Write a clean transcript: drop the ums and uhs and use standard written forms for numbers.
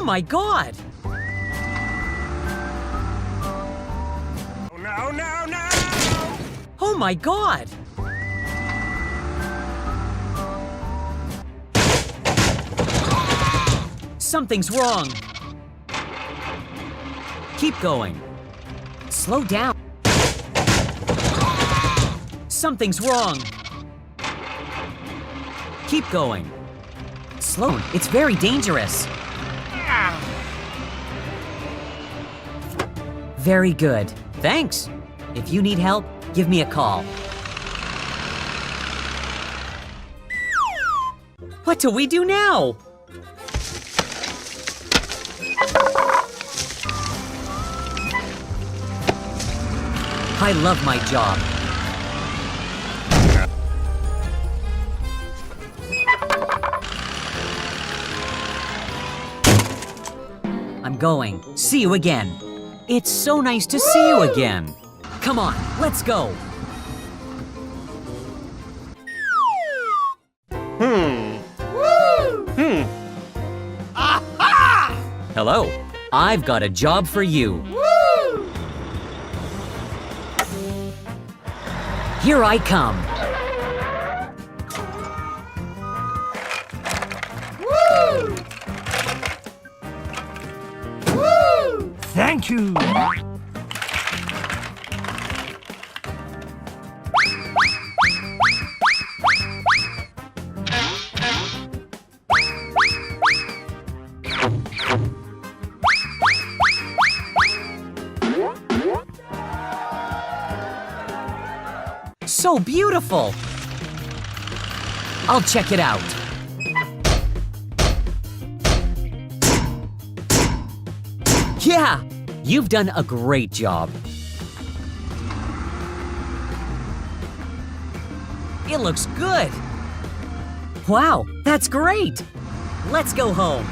Oh my God! No, no, no! Oh my God! Something's wrong. Keep going. Slow down. Something's wrong. Keep going. Slow. It's very dangerous. Very good. Thanks. If you need help, give me a call. What do we do now? I love my job. I'm going. See you again. It's so nice to see you again. Come on, let's go. Aha! Hello. I've got a job for you. Here I come. Thank you. So beautiful. I'll check it out. Yeah, you've done a great job. It looks good. Wow, that's great. Let's go home.